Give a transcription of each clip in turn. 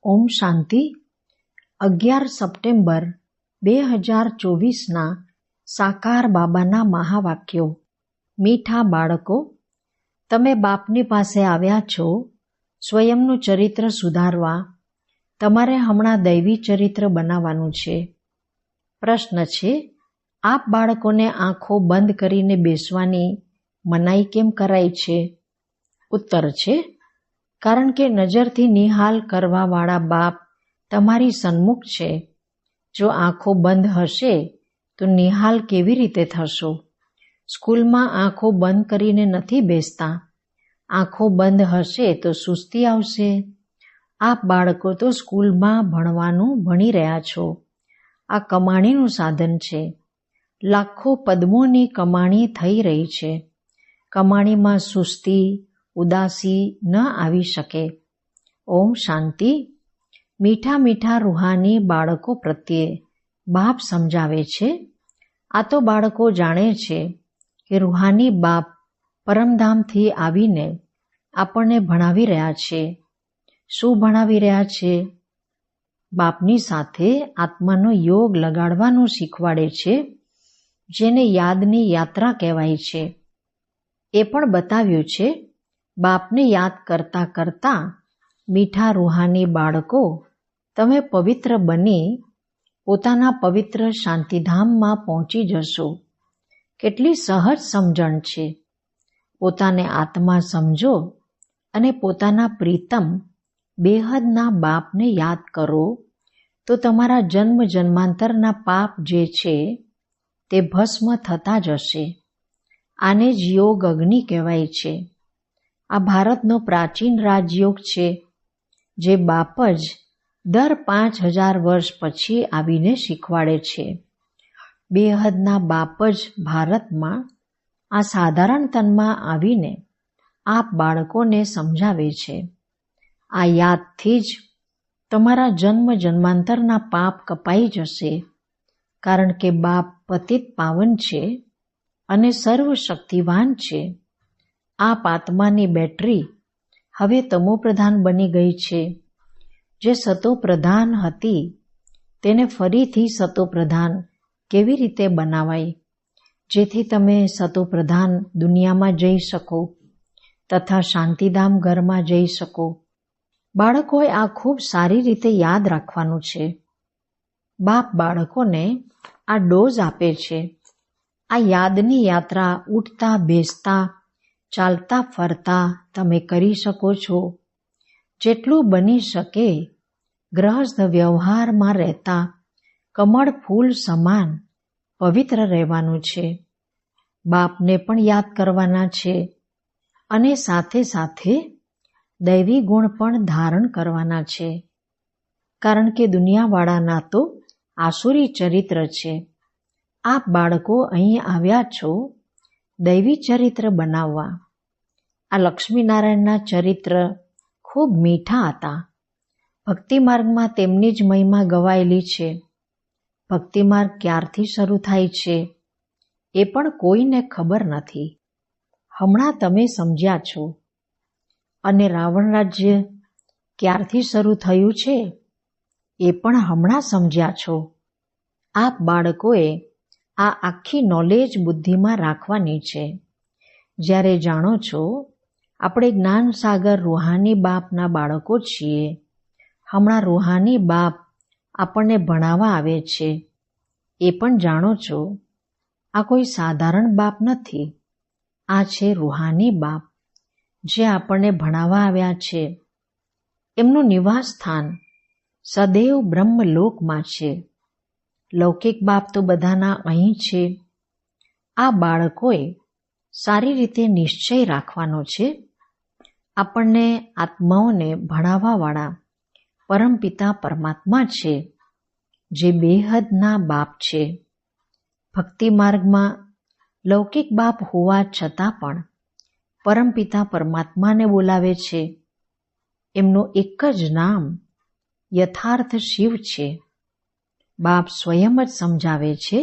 ઓમ શાંતિ. 11 September 2024ના સાકાર બાબાના મહાવાક્યો. મીઠા બાળકો, તમે બાપની પાસે આવ્યા છો સ્વયંનું ચરિત્ર સુધારવા. તમારે હમણાં દૈવી ચરિત્ર બનાવવાનું છે. પ્રશ્ન છે, આપ બાળકોને આંખો બંધ કરીને બેસવાની મનાઈ કેમ કરાઈ છે? ઉત્તર છે, કારણ કે નજરથી નિહાલ કરવાવાળા બાપ તમારી સન્મુખ છે. જો આંખો બંધ હશે તો નિહાલ કેવી રીતે થશો? સ્કૂલમાં આંખો બંધ કરીને નથી બેસતા. આંખો બંધ હશે તો સુસ્તી આવશે. આપ બાળકો તો સ્કૂલમાં ભણવાનું ભણી રહ્યા છો. આ કમાણીનું સાધન છે. લાખો પદ્મોની કમાણી થઈ રહી છે. કમાણીમાં સુસ્તી, ઉદાસી ન આવી શકે. ઓમ શાંતિ. મીઠા મીઠા રૂહાની બાળકો પ્રત્યે બાપ સમજાવે છે. આ તો બાળકો જાણે છે કે રૂહાની બાપ પરમધામથી આવીને આપણને ભણાવી રહ્યા છે. શું ભણાવી રહ્યા છે? બાપની સાથે આત્માનો યોગ લગાડવાનું શીખવાડે છે, જેને યાદની યાત્રા કહેવાય છે. એ પણ બતાવ્યું છે, બાપને યાદ કરતા કરતા મીઠા રૂહાની બાળકો તમે પવિત્ર બની પોતાના પવિત્ર શાંતિધામમાં પહોંચી જશો. કેટલી સહજ સમજણ છે. પોતાને આત્મા સમજો અને પોતાના પ્રીતમ બેહદના બાપને યાદ કરો તો તમારા જન્મ જન્માંતરના પાપ જે છે તે ભસ્મ થતા જશે. આને જ યોગ અગ્નિ કહેવાય છે. આ ભારતનો પ્રાચીન રાજયોગ છે, જે બાપ જ દર 5000 વર્ષ પછી આવીને શીખવાડે છે. બેહદના બાપ જ ભારતમાં આ સાધારણ તનમાં આવીને આપ બાળકોને સમજાવે છે. આ યાદથી જ તમારા જન્મ જન્માંતરના પાપ કપાઈ જશે, કારણ કે બાપ પતિત પાવન છે અને સર્વશક્તિવાન છે. આપ આત્માની બેટરી હવે તમોપ્રધાન બની ગઈ છે. જે સતોપ્રધાન હતી તેને ફરીથી સતોપ્રધાન કેવી રીતે બનાવાય, જેથી તમે સતોપ્રધાન દુનિયામાં જઈ શકો તથા શાંતિધામ ઘરમાં જઈ શકો. બાળકોએ આ ખૂબ સારી રીતે યાદ રાખવાનું છે. બાપ બાળકોને આ ડોઝ આપે છે. આ યાદની યાત્રા ઉઠતા બેસતા ચાલતા ફરતા તમે કરી શકો છો. જેટલું બની શકે ગ્રહસ્થ વ્યવહારમાં રહેતા કમળ ફૂલ સમાન પવિત્ર રહેવાનું છે. બાપને પણ યાદ કરવાના છે અને સાથે સાથે દૈવી ગુણ પણ ધારણ કરવાના છે, કારણ કે દુનિયાવાળાના તો આસુરી ચરિત્ર છે. આપ બાળકો અહીં આવ્યા છો દૈવી ચરિત્ર બનાવવા. આ લક્ષ્મીનારાયણના ચરિત્ર ખૂબ મીઠા હતા. ભક્તિ માર્ગમાં તેમની જ મહિમા ગવાયેલી છે. ભક્તિ માર્ગ ક્યારથી શરૂ થાય છે એ પણ કોઈને ખબર નથી. હમણાં તમે સમજ્યા છો. અને રાવણ રાજ્ય ક્યારથી શરૂ થયું છે એ પણ હમણાં સમજ્યા છો. આપ બાળકોએ આ આખી નોલેજ બુદ્ધિમાં રાખવાની છે. જ્યારે જાણો છો આપણે જ્ઞાનસાગર રૂહાની બાપના બાળકો છીએ. હમણાં રૂહાની બાપ આપણને ભણાવવા આવે છે. એ પણ જાણો છો આ કોઈ સાધારણ બાપ નથી. આ છે રૂહાની બાપ, જે આપણને ભણાવવા આવ્યા છે. એમનું નિવાસ સ્થાન સદૈવ બ્રહ્મલોકમાં છે. લૌકિક બાપ તો બધાના અહીં છે. આ બાળકોએ સારી રીતે નિશ્ચય રાખવાનો છે. આપણને આત્માઓને ભણાવવાવાળા પરમપિતા પરમાત્મા છે, જે બેહદના બાપ છે. ભક્તિ માર્ગમાં લૌકિક બાપ હોવા છતાં પણ પરમપિતા પરમાત્માને બોલાવે છે. એમનું એક જ નામ યથાર્થ શિવ છે. બાપ સ્વયં જ સમજાવે છે,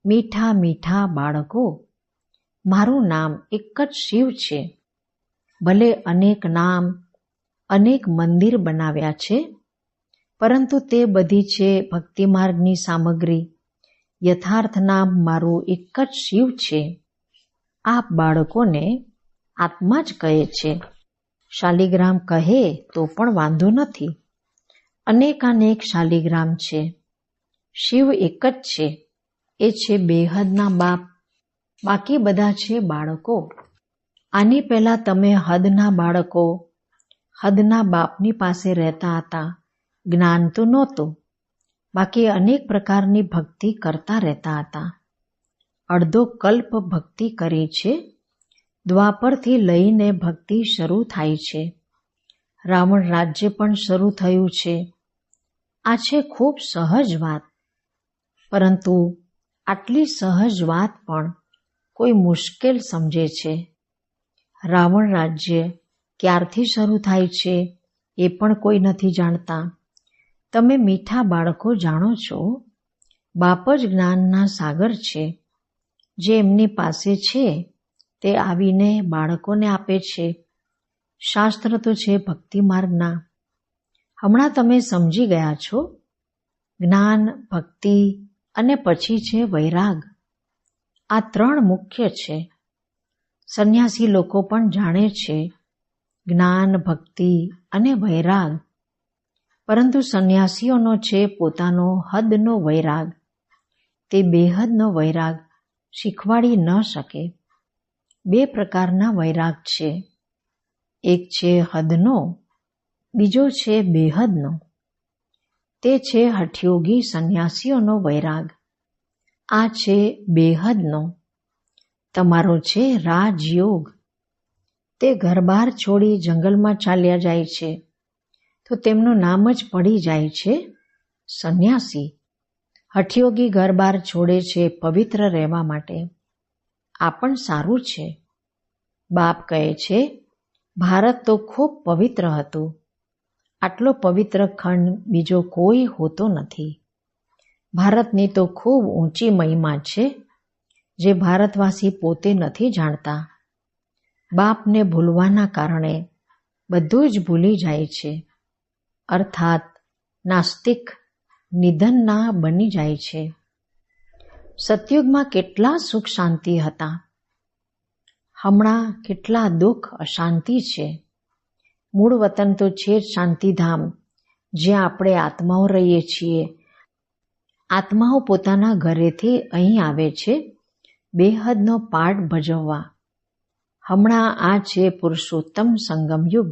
મીઠા મીઠા બાળકો, મારું નામ એક જ શિવ છે. ભલે અનેક નામ અનેક મંદિર બનાવ્યા છે, પરંતુ તે બધી છે ભક્તિ માર્ગની સામગ્રી. યથાર્થ નામ મારું એક જ શિવ છે. આપ બાળકોને આત્મા જ કહે છે. શાલિગ્રામ કહે તો પણ વાંધો નથી. અનેકાનેક શાલિગ્રામ છે. શિવ એક જ છે. એ છે બેહદના બાપ. બાકી બધા છે બાળકો. આની પહેલા તમે હદના બાળકો, હદના બાપની પાસે રહેતા હતા. જ્ઞાન તો નહોતું, બાકી અનેક પ્રકારની ભક્તિ કરતા રહેતા હતા. અડધો કલ્પ ભક્તિ કરી છે. દ્વાપરથી લઈને ભક્તિ શરૂ થાય છે. રાવણ રાજ્ય પણ શરૂ થયું છે. આ છે ખૂબ સહજ વાત, પરંતુ આટલી સહજ વાત પણ કોઈ મુશ્કેલ સમજે છે. રાવણ રાજ્ય ક્યારથી શરૂ થાય છે એ પણ કોઈ નથી જાણતા. તમે મીઠા બાળકો જાણો છો, બાપ જ જ્ઞાનના સાગર છે. જે એમની પાસે છે તે આવીને બાળકોને આપે છે. શાસ્ત્ર તો છે ભક્તિ માર્ગના. હમણાં તમે સમજી ગયા છો. જ્ઞાન, ભક્તિ અને પછી છે વૈરાગ. આ ત્રણ મુખ્ય છે. સંન્યાસી લોકો પણ જાણે છે જ્ઞાન, ભક્તિ અને વૈરાગ, પરંતુ સંન્યાસીઓનો છે પોતાનો હદનો વૈરાગ. તે બેહદનો વૈરાગ શીખવાડી ન શકે. બે પ્રકારના વૈરાગ છે. એક છે હદનો, બીજો છે બેહદનો. તે છે હઠયોગી સંન્યાસીઓનો વૈરાગ. આ છે બેહદનો. તમારો છે રાજયોગ. તે ઘરબાર છોડી જંગલમાં ચાલ્યા જાય છે, તો તેમનું નામ જ પડી જાય છે સંન્યાસી. હઠયોગી ઘરબાર છોડે છે પવિત્ર રહેવા માટે. આ પણ સારું છે. બાપ કહે છે ભારત તો ખૂબ પવિત્ર હતું. આટલો પવિત્ર ખંડ બીજો કોઈ હોતો નથી. ભારતની તો ખૂબ ઊંચી મહિમા છે, જે ભારતવાસી પોતે નથી જાણતા. બાપને ભૂલવાના કારણે બધું જ ભૂલી જાય છે, અર્થાત નાસ્તિક, નિધનના બની જાય છે. સતયુગમાં કેટલા સુખ શાંતિ હતા. હમણાં કેટલા દુઃખ, અશાંતિ છે. મૂળ વતન તો છે જ શાંતિધામ, જ્યાં આપણે આત્માઓ રહીએ છીએ. આત્માઓ પોતાના ઘરેથી અહીં આવે છે બેહદનો પાઠ ભજવવા. હમણાં આ છે પુરુષોત્તમ સંગમ યુગ,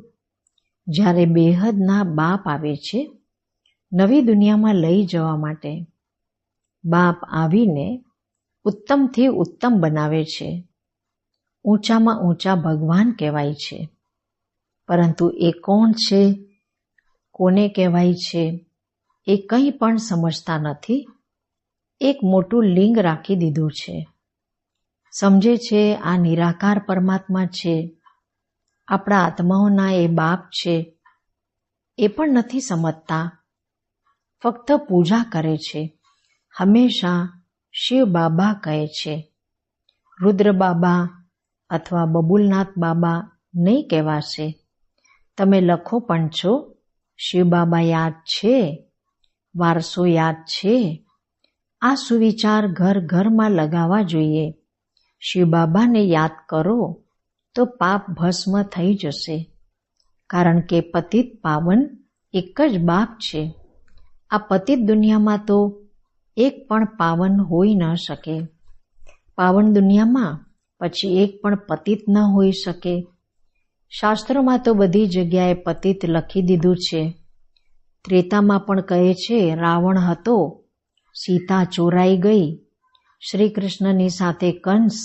જ્યારે બેહદના બાપ આવે છે નવી દુનિયામાં લઈ જવા માટે. બાપ આવીને ઉત્તમથી ઉત્તમ બનાવે છે. ઊંચામાં ઊંચા ભગવાન કહેવાય છે. પરંતુ એ કોણ છે, કોને કહેવાય છે, એ કંઈ પણ સમજતા નથી. એક મોટું લિંગ રાખી દીધું છે. સમજે છે આ નિરાકાર પરમાત્મા છે, આપણા આત્માઓના એ બાપ છે. એ પણ નથી સમજતા. ફક્ત પૂજા કરે છે. હંમેશા શિવ બાબા કહે છે. રુદ્ર બાબા અથવા બબુલનાથ બાબા નહીં કહેવાશે. તમે લખો પણ છો શિવ બાબા યાદ છે, વારસો યાદ છે. આ સુવિચાર ઘર ઘરમાં લગાવવા જોઈએ. શિવ બાબાને યાદ કરો તો પાપ ભસ્મ થઈ જશે, કારણ કે પતિત પાવન એક જ બાપ છે. આ પતિત દુનિયામાં તો એક પણ પાવન હોઈ ન શકે. પાવન દુનિયામાં પછી એક પણ પતિત ન હોઈ શકે. શાસ્ત્રોમાં તો બધી જગ્યાએ પતિત લખી દીધું છે. ત્રેતામાં પણ કહે છે રાવણ હતો, સીતા ચોરાઈ ગઈ. શ્રી કૃષ્ણની સાથે કંસ,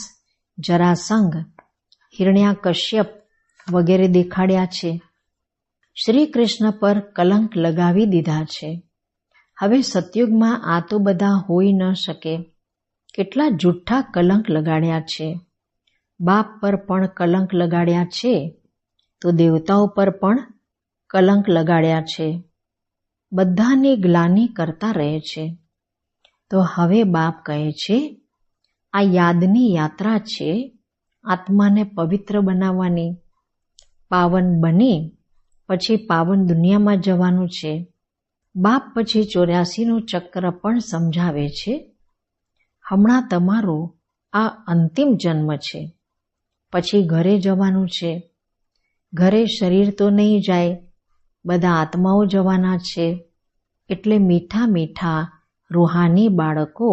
જરાસંઘ, હિરણ્યાકશ્યપ વગેરે દેખાડ્યા છે. શ્રી કૃષ્ણ પર કલંક લગાવી દીધા છે. હવે સતયુગમાં આ તો બધા હોઈ ન શકે. કેટલા જૂઠ્ઠા કલંક લગાડ્યા છે. બાપ પર પણ કલંક લગાડ્યા છે, તો દેવતાઓ પર પણ કલંક લગાડ્યા છે. બધાની ગ્લાનિ કરતા રહે છે. તો હવે બાપ કહે છે આ યાદની યાત્રા છે આત્માને પવિત્ર બનાવવાની. પાવન બની પછી પાવન દુનિયામાં જવાનું છે. બાપ પછી 84નું ચક્ર પણ સમજાવે છે. હમણાં તમારો આ અંતિમ જન્મ છે, પછી ઘરે જવાનું છે. ઘરે શરીર તો નહીં જાય, બધા આત્માઓ જવાના છે. એટલે મીઠા મીઠા રૂહાની બાળકો,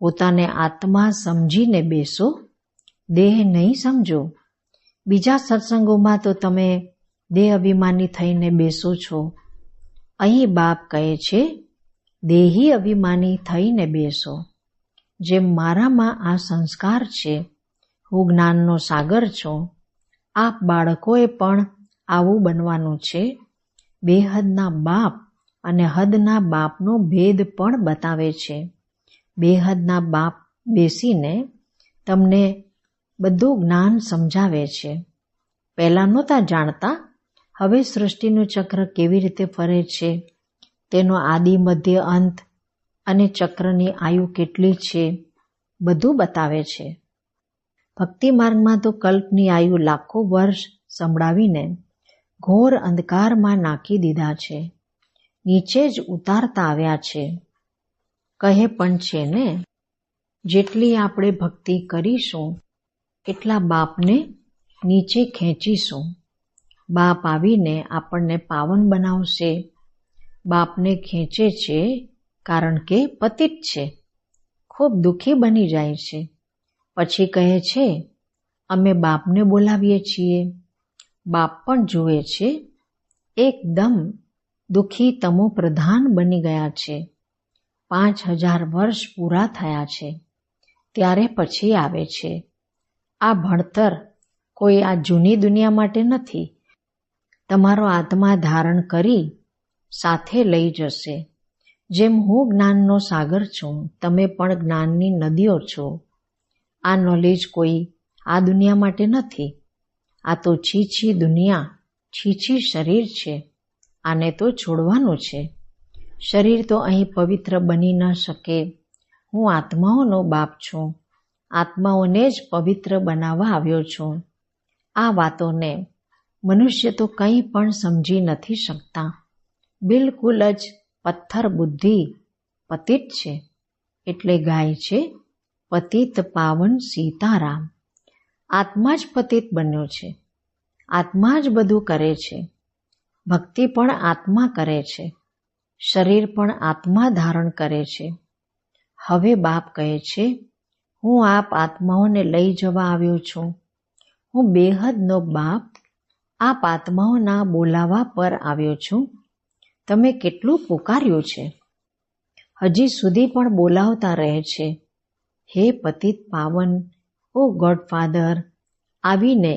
પોતાને આત્મા સમજીને બેસો, દેહ નહીં સમજો. બીજા સત્સંગોમાં તો તમે દેહ અભિમાની થઈને બેસો છો. અહીં બાપ કહે છે, દેહી અભિમાની થઈને બેસો. જેમ મારામાં આ સંસ્કાર છે, હું જ્ઞાનનો સાગર છું, આપ બાળકોએ પણ આવું બનવાનું છે. બેહદના બાપ અને હદના બાપનો ભેદ પણ બતાવે છે. બેહદના બાપ બેસીને તમને બધું જ્ઞાન સમજાવે છે. પહેલાં નહોતા જાણતા, હવે સૃષ્ટિનું ચક્ર કેવી રીતે ફરે છે, તેનો આદિ મધ્ય અંત અને ચક્રની આયુ કેટલી છે, બધું બતાવે છે. ભક્તિ માર્ગમાં તો કલ્પની આયુ લાખો વર્ષ સંભળાવીને ઘોર અંધકારમાં નાખી દીધા છે. નીચે જ ઉતારતા આવ્યા છે. કહે પણ છે ને, જેટલી આપણે ભક્તિ કરીશું એટલા બાપને નીચે ખેંચીશું. બાપ આવીને આપણને પાવન બનાવશે. બાપને ખેંચે છે કારણ કે પતિત છે, ખૂબ દુઃખી બની જાય છે. પછી કહે છે, અમે બાપને બોલાવીએ છીએ. બાપ પણ જુએ છે, એકદમ દુઃખી તમો પ્રધાન બની ગયા છે. 5000 વર્ષ પૂરા થયા છે, ત્યારે પછી આવે છે. આ ભણતર કોઈ આ જૂની દુનિયા માટે નથી. તમારો આત્મા ધારણ કરી સાથે લઈ જશે. જેમ હું જ્ઞાનનો સાગર છું, તમે પણ જ્ઞાનની નદીઓ છો. આ નોલેજ કોઈ આ દુનિયા માટે નથી. આ તો છીછી દુનિયા, છીછી શરીર છે. આને તો છોડવાનું છે. શરીર તો અહીં પવિત્ર બની ન શકે. હું આત્માઓનો બાપ છું. આત્માઓને જ પવિત્ર બનાવવા આવ્યો છું. આ વાતોને મનુષ્ય તો કંઈ પણ સમજી નથી શકતા. બિલકુલ જ પથ્થર બુદ્ધિ પતિત છે. એટલે ગાય છે, પતિત પાવન સીતારામ. આત્મા જ પતિત બન્યો છે. આત્મા જ બધું કરે છે. ભક્તિ પણ આત્મા કરે છે. શરીર પણ આત્મા ધારણ કરે છે. હવે બાપ કહે છે, હું આપ આત્માઓને લઈ જવા આવ્યો છું. હું બેહદનો બાપ આપ આત્માઓના બોલાવા પર આવ્યો છું. તમે કેટલું પુકાર્યું છે, હજી સુધી પણ બોલાવતા રહે છે. હે પતિત પાવન, ઓ ગોડફાધર, આવીને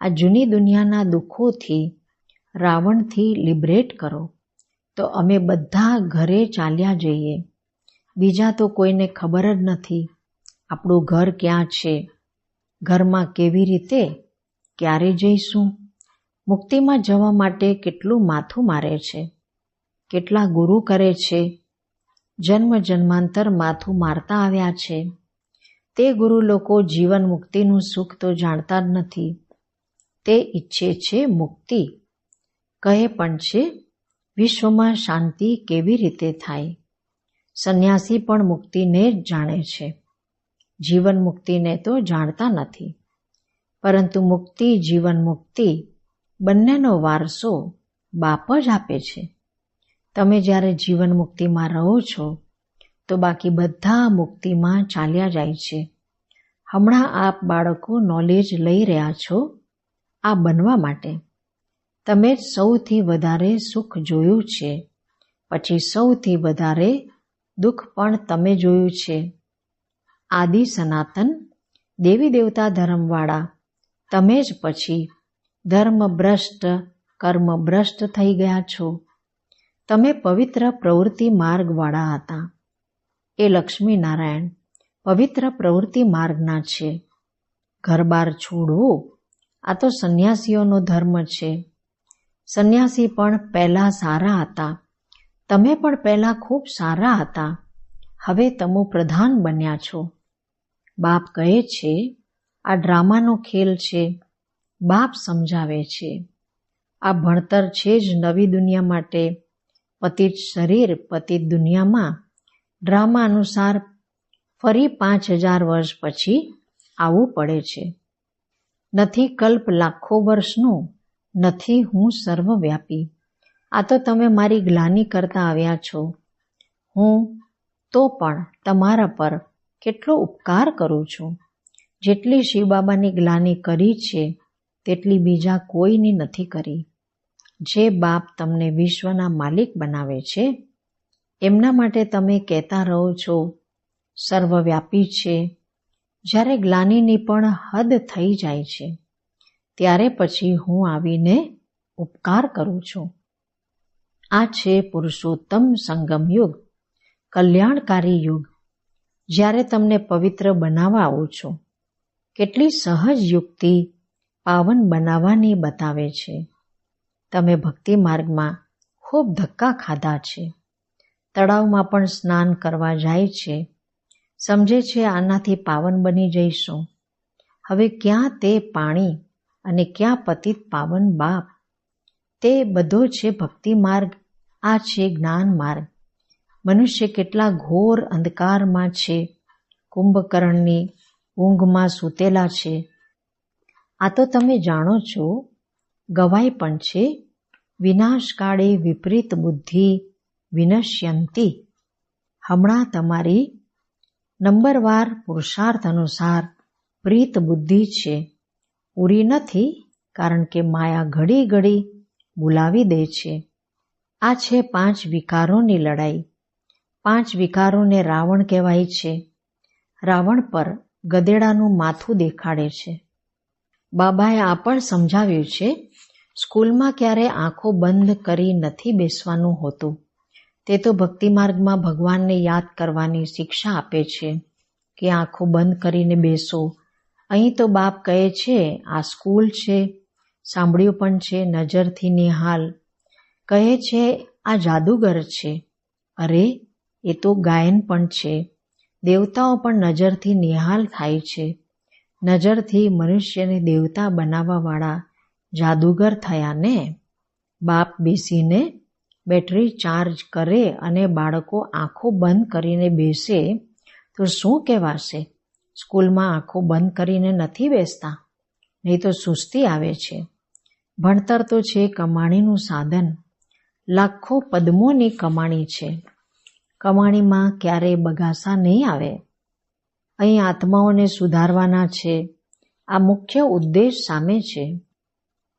આ જૂની દુનિયાના દુઃખોથી, રાવણથી લિબરેટ કરો. તો અમે બધા ઘરે ચાલ્યા જઈએ. બીજા તો કોઈને ખબર જ નથી આપણું ઘર ક્યાં છે, ઘરમાં કેવી રીતે, ક્યારે જઈશું. મુક્તિમાં જવા માટે કેટલું માથું મારે છે, કેટલા ગુરુ કરે છે. જન્મ જન્માંતર માથું મારતા આવ્યા છે. તે ગુરુ લોકો જીવન મુક્તિનું સુખ તો જાણતા જ નથી. તે ઈચ્છે છે મુક્તિ. કહે પણ છે, વિશ્વમાં શાંતિ કેવી રીતે થાય. સંન્યાસી પણ મુક્તિને જ જાણે છે, જીવન મુક્તિને તો જાણતા નથી. પરંતુ મુક્તિ, જીવન મુક્તિ બંનેનો વારસો બાપ જ આપે છે. તમે જ્યારે જીવન મુક્તિમાં રહો છો, તો બાકી બધા મુક્તિમાં ચાલ્યા જાય છે. હમણાં આપ બાળકો નોલેજ લઈ રહ્યા છો આ બનવા માટે. તમે જ સૌથી વધારે સુખ જોયું છે, પછી સૌથી વધારે દુઃખ પણ તમે જોયું છે. આદિ સનાતન દેવી દેવતા ધર્મવાળા તમે જ પછી ધર્મ ભ્રષ્ટ, કર્મ ભ્રષ્ટ થઈ ગયા છો. તમે પવિત્ર પ્રવૃત્તિ માર્ગવાળા હતા. એ લક્ષ્મીનારાયણ પવિત્ર પ્રવૃત્તિ માર્ગના છે. ઘરબાર છોડવું આ તો સંન્યાસીઓનો ધર્મ છે. સંન્યાસી પણ પહેલા સારા હતા. તમે પણ પહેલા ખૂબ સારા હતા. હવે તમો પ્રધાન બન્યા છો. બાપ કહે છે, આ ડ્રામાનો ખેલ છે. બાપ સમજાવે છે. આ ભણતર છે જ નવી દુનિયા માટે. પતિત શરીર પતિત દુનિયામાં ડ્રામા અનુસાર ફરી 5000 વર્ષ પછી આવવું પડે છે. નથી કલ્પ લાખો વર્ષનું, નથી હું સર્વવ્યાપી. આ તો તમે મારી ગ્લાનિ કરતા આવ્યા છો. હું તો પણ તમારા પર કેટલો ઉપકાર કરું છું. જેટલી શિવબાબાની ગ્લાનિ કરી છે તેટલી બીજા કોઈની નથી કરી. જે બાપ તમને વિશ્વના માલિક બનાવે છે એમના માટે તમે કહેતા રહો છો સર્વવ્યાપી છે. જ્યારે ગ્લાનિની પણ હદ થઈ જાય છે ત્યારે પછી હું આવીને ઉપકાર કરું છું. આ છે પુરુષોત્તમ સંગમ યુગ, કલ્યાણકારી યુગ, જ્યારે તમને પવિત્ર બનાવવા આવું છું. કેટલી સહજ યુક્તિ પાવન બનાવવાની બતાવે છે. તમે ભક્તિ માર્ગમાં ખૂબ ધક્કા ખાધા છે. તળાવમાં પણ સ્નાન કરવા જાય છે. સમજે છે આનાથી પાવન બની જઈશું. હવે ક્યાં તે પાણી અને ક્યાં પતિત પાવન બાપ. તે બધો છે ભક્તિ માર્ગ. આ છે જ્ઞાન માર્ગ. મનુષ્ય કેટલા ઘોર અંધકારમાં છે, કુંભકર્ણની ઊંઘમાં સૂતેલા છે. આ તો તમે જાણો છો. ગવાય પણ છે વિનાશકાળે વિપરીત બુદ્ધિ વિનશ્યંતી. હમણાં તમારી નંબરવાર પુરુષાર્થ અનુસાર પ્રીત બુદ્ધિ છે. પૂરી નથી, કારણ કે માયા ઘડી ઘડી બોલાવી દે છે. આ છે 5 વિકારોની લડાઈ. 5 વિકારોને રાવણ કહેવાય છે. રાવણ પર ગધેડાનું માથું દેખાડે છે. બાબાએ આ પણ સમજાવ્યું છે સ્કૂલમાં ક્યારે આંખો બંધ કરી નથી બેસવાનું હોતું. તે તો ભક્તિ માર્ગમાં ભગવાનને યાદ કરવાની શિક્ષા આપે છે કે આંખો બંધ કરીને બેસો. અહીં તો બાપ કહે છે આ સ્કૂલ છે. સાંભળ્યું પણ છે નજરથી નિહાલ. કહે છે આ જાદુગર છે. અરે એ તો ગાયન પણ છે. દેવતાઓ પણ નજરથી નિહાલ થાય છે. નજરથી મનુષ્યને દેવતા બનાવવાવાળા જાદુગર થયા ને. બાપ બેસીને બેટરી ચાર્જ કરે અને બાળકો આંખો બંધ કરીને બેસે તો શું કહેવાશે? સ્કૂલમાં આંખો બંધ કરીને નથી બેસતા, નહીં તો સુસ્તી આવે છે. ભણતર તો છે કમાણીનું સાધન. લાખો પદ્મોની કમાણી છે. કમાણીમાં ક્યારેય બગાસા નહીં આવે. અહીં આત્માઓને સુધારવાના છે. આ મુખ્ય ઉદ્દેશ સામે છે.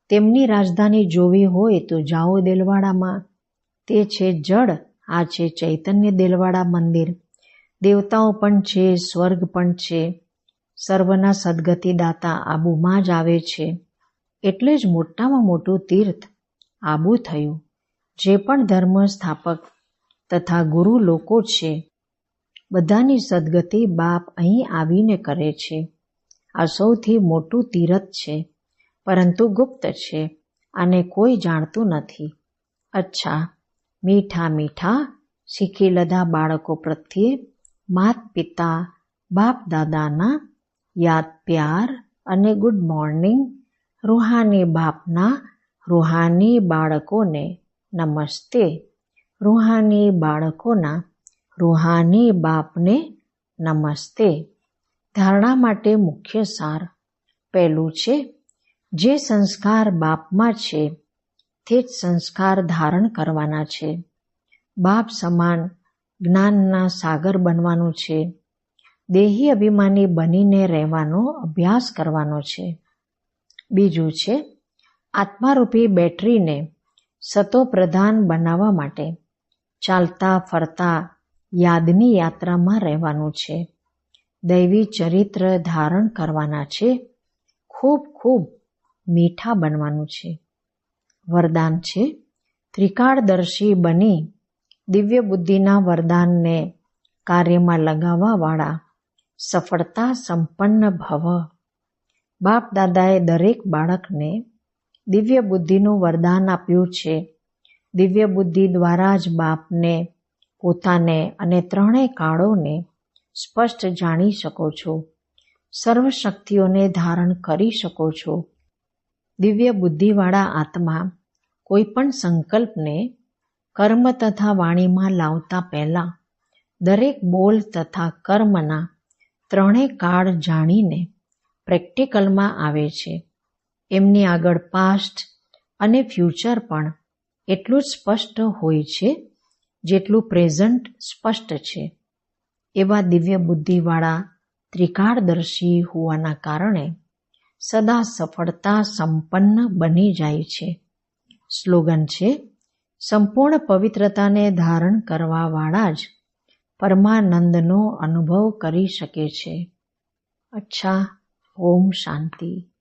તેમની રાજધાની જોવી હોય તો જાઓ દેલવાડામાં. તે છે જડ, આ છે ચૈતન્ય દેલવાડા મંદિર. દેવતાઓ પણ છે, સ્વર્ગ પણ છે. સર્વના સદગતિદાતા આબુમાં જ આવે છે. એટલે જ મોટામાં મોટું તીર્થ આબુ થયું. જે પણ ધર્મ સ્થાપક તથા ગુરુ લોકો છે બધાની સદગતિ બાપ અહીં આવીને કરે છે. આ સૌથી મોટું તીરથ છે, પરંતુ ગુપ્ત છે. આને કોઈ જાણતું નથી. અચ્છા, મીઠા મીઠા શીખી લીધા બાળકો પ્રત્યે માત પિતા બાપ દાદાના યાદ પ્યાર અને ગુડ મોર્નિંગ. રૂહાની બાપના રૂહાની બાળકોને નમસ્તે. રૂહાની બાળકોના રૂહાની બાપને નમસ્તે. ધારણા માટે મુખ્ય સાર. પહેલું છે જે સંસ્કાર બાપમાં છે તે જ સંસ્કાર ધારણ કરવાના છે. બાપ સમાન જ્ઞાનના સાગર બનવાનું છે. દેહી અભિમાની બનીને રહેવાનો અભ્યાસ કરવાનો છે. બીજું છે આત્મારૂપી બેટરીને સતોપ્રધાન બનાવવા માટે ચાલતા ફરતા યાદની યાત્રામાં રહેવાનું છે. દૈવી ચરિત્ર ધારણ કરવાના છે. ખૂબ ખૂબ મીઠા બનવાનું છે. વરદાન છે ત્રિકાળદર્શી બની દિવ્ય બુદ્ધિના વરદાનને કાર્યમાં લગાવવાવાળા સફળતા સંપન્ન ભવ. બાપ દાદાએ દરેક બાળકને દિવ્ય બુદ્ધિનું વરદાન આપ્યું છે. દિવ્ય બુદ્ધિ દ્વારા જ બાપને, પોતાને અને ત્રણેય કાળોને સ્પષ્ટ જાણી શકો છો. સર્વ શક્તિઓને ધારણ કરી શકો છો. દિવ્ય બુદ્ધિવાળા આત્મા કોઈ પણ સંકલ્પને કર્મ તથા વાણીમાં લાવતા પહેલા દરેક બોલ તથા કર્મના ત્રણેય કાળ જાણીને પ્રેક્ટિકલમાં આવે છે. એમની આગળ પાસ્ટ અને ફ્યુચર પણ એટલું જ સ્પષ્ટ હોય છે જેટલું પ્રેઝન્ટ સ્પષ્ટ છે. એવા દિવ્ય બુદ્ધિવાળા ત્રિકાળદર્શી હોવાના કારણે સદા સફળતા સંપન્ન બની જાય છે. સ્લોગન છે, સંપૂર્ણ પવિત્રતાને ધારણ કરવાવાળા જ પરમાનંદનો અનુભવ કરી શકે છે. અચ્છા, ઓમ શાંતિ.